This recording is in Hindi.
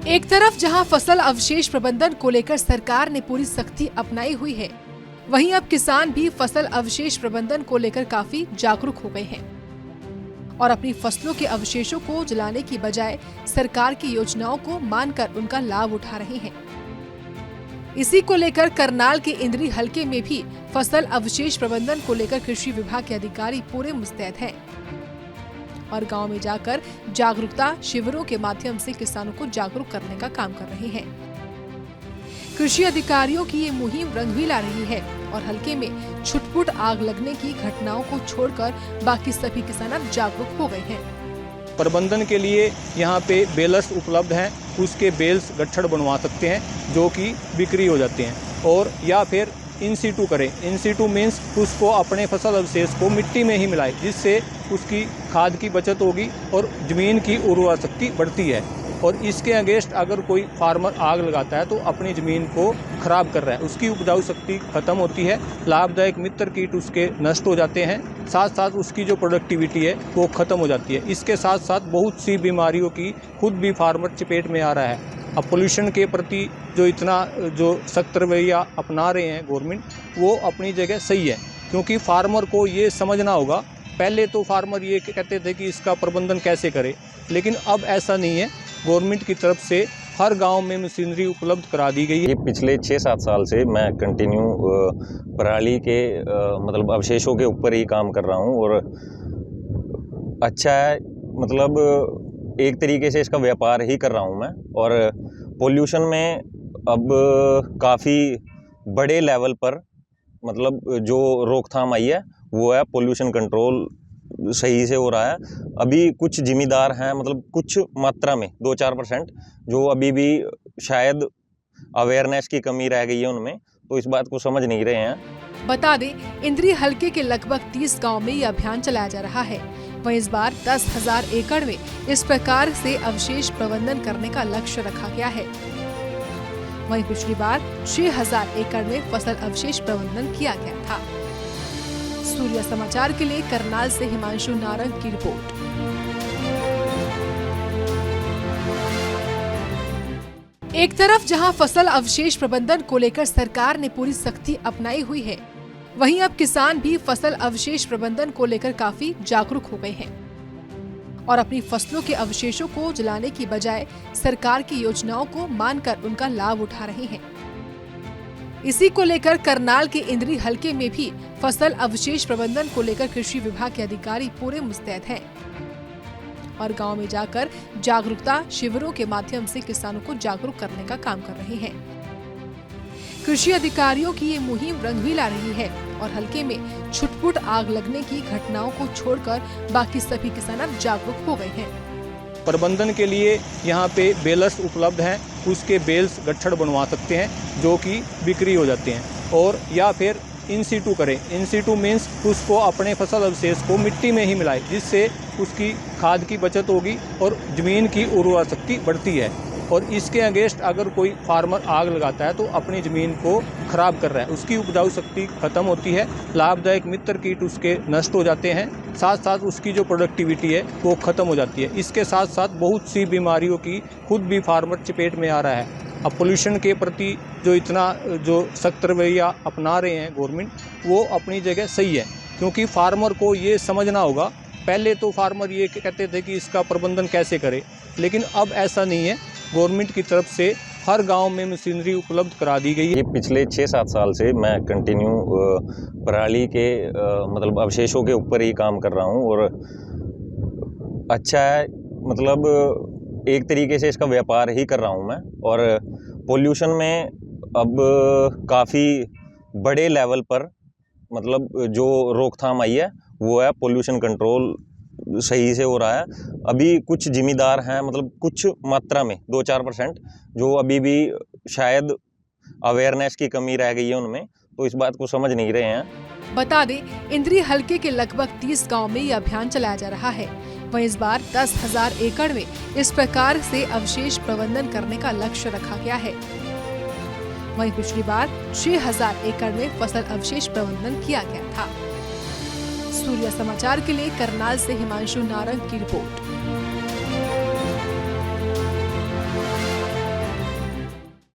एक तरफ जहां फसल अवशेष प्रबंधन को लेकर सरकार ने पूरी सख्ती अपनाई हुई है, वहीं अब किसान भी फसल अवशेष प्रबंधन को लेकर काफी जागरूक हो गए हैं और अपनी फसलों के अवशेषों को जलाने की बजाय सरकार की योजनाओं को मानकर उनका लाभ उठा रहे हैं। इसी को लेकर करनाल के इंद्री हलके में भी फसल अवशेष प्रबंधन को लेकर कृषि विभाग के अधिकारी पूरे मुस्तैद हैं और गांव में जाकर जागरूकता शिविरों के माध्यम से किसानों को जागरूक करने का काम कर रहे हैं। कृषि अधिकारियों की ये मुहिम रंग भी ला रही है और हलके में छुटपुट आग लगने की घटनाओं को छोड़कर बाकी सभी किसान अब जागरूक हो गए हैं। प्रबंधन के लिए यहाँ पे बेलर्स उपलब्ध हैं, उसके बेल्स गट्ठड़ बनवा सकते हैं जो कि बिक्री हो जाते हैं, और या फिर इन सीटू करें। इन सीटू मीन्स उसको अपने फसल अवशेष को मिट्टी में ही मिलाए, जिससे उसकी खाद की बचत होगी और ज़मीन की उर्वरा शक्ति बढ़ती है। और इसके अगेंस्ट अगर कोई फार्मर आग लगाता है तो अपनी ज़मीन को खराब कर रहा है, उसकी उपजाऊ शक्ति खत्म होती है, लाभदायक मित्र कीट उसके नष्ट हो जाते हैं, साथ साथ उसकी जो प्रोडक्टिविटी है वो ख़त्म हो जाती है। इसके साथ साथ बहुत सी बीमारियों की खुद भी फार्मर चपेट में आ रहा है। अब पोल्यूशन के प्रति जो इतना जो सख्त रवैया अपना रहे हैं गवर्नमेंट, वो अपनी जगह सही है, क्योंकि फार्मर को ये समझना होगा। पहले तो फार्मर ये कहते थे कि इसका प्रबंधन कैसे करें, लेकिन अब ऐसा नहीं है। गवर्नमेंट की तरफ से हर गांव में मशीनरी उपलब्ध करा दी गई है। ये पिछले 6-7 साल से मैं कंटिन्यू पराली के मतलब अवशेषों के ऊपर ही काम कर रहा हूँ और अच्छा है, मतलब एक तरीके से इसका व्यापार ही कर रहा हूँ मैं। और पोल्यूशन में अब काफ़ी बड़े लेवल पर मतलब जो रोकथाम आई है वो है पोल्यूशन कंट्रोल सही से हो रहा है। अभी कुछ जिम्मेदार हैं, मतलब कुछ मात्रा में 2-4% जो अभी भी शायद अवेयरनेस की कमी रह गई है उनमें, तो इस बात को समझ नहीं रहे हैं। बता दें, इंद्री हलके के लगभग 30 गांव में ये अभियान चलाया जा रहा है। वहीं इस बार 10,000 एकड़ में इस प्रकार से अवशेष प्रबंधन करने का लक्ष्य रखा गया है। वहीं पिछली बार 6,000 एकड़ में फसल अवशेष प्रबंधन किया गया था। सूर्य समाचार के लिए करनाल से हिमांशु नारंग की रिपोर्ट। एक तरफ जहां फसल अवशेष प्रबंधन को लेकर सरकार ने पूरी सख्ती अपनाई हुई है, वहीं अब किसान भी फसल अवशेष प्रबंधन को लेकर काफी जागरूक हो गए हैं और अपनी फसलों के अवशेषों को जलाने की बजाय सरकार की योजनाओं को मानकर उनका लाभ उठा रहे हैं। इसी को लेकर करनाल के इंद्री हलके में भी फसल अवशेष प्रबंधन को लेकर कृषि विभाग के अधिकारी पूरे मुस्तैद हैं और गांव में जाकर जागरूकता शिविरों के माध्यम से किसानों को जागरूक करने का काम कर रहे हैं। कृषि अधिकारियों की ये मुहिम रंग भी ला रही है और हलके में छुटपुट आग लगने की घटनाओं को छोड़कर बाकी सभी किसान अब जागरूक हो गए हैं। प्रबंधन के लिए यहाँ पे बेलर्स उपलब्ध हैं, उसके बेल्स गट्ठड़ बनवा सकते हैं जो कि बिक्री हो जाते हैं, और या फिर इन सीटू करें। इन सीटू मीन्स उसको अपने फसल अवशेष को मिट्टी में ही मिलाए, जिससे उसकी खाद की बचत होगी और ज़मीन की उर्वरा शक्ति बढ़ती है। और इसके अगेंस्ट अगर कोई फार्मर आग लगाता है तो अपनी ज़मीन को खराब कर रहा है, उसकी उपजाऊ शक्ति खत्म होती है, लाभदायक मित्र कीट उसके नष्ट हो जाते हैं, साथ साथ उसकी जो प्रोडक्टिविटी है वो ख़त्म हो जाती है। इसके साथ साथ बहुत सी बीमारियों की खुद भी फार्मर चपेट में आ रहा है। अब पोल्यूशन के प्रति जो इतना जो सख्त रवैया अपना रहे हैं गवर्नमेंट, वो अपनी जगह सही है, क्योंकि फार्मर को ये समझना होगा। पहले तो फार्मर ये कहते थे कि इसका प्रबंधन कैसे करें, लेकिन अब ऐसा नहीं है। गवर्नमेंट की तरफ से हर गांव में मशीनरी उपलब्ध करा दी गई है। ये पिछले 6-7 साल से मैं कंटिन्यू पराली के मतलब अवशेषों के ऊपर ही काम कर रहा हूँ और अच्छा है, मतलब एक तरीके से इसका व्यापार ही कर रहा हूँ मैं। और पोल्यूशन में अब काफ़ी बड़े लेवल पर मतलब जो रोकथाम आई है वो है पोल्यूशन कंट्रोल सही से हो रहा है। अभी कुछ जिम्मेदार हैं, मतलब कुछ मात्रा में 2-4% जो अभी भी शायद अवेयरनेस की कमी रह गई है उनमें, तो इस बात को समझ नहीं रहे हैं। बता दें, इंद्री हलके के लगभग 30 गांव में ये अभियान चलाया जा रहा है। वहीं इस बार 10,000 एकड़ में इस प्रकार से अवशेष प्रबंधन करने का लक्ष्य रखा गया है। वहीं पिछली बार 6,000 एकड़ में फसल अवशेष प्रबंधन किया गया था। सूर्य समाचार के लिए करनाल से हिमांशु नारंग की रिपोर्ट।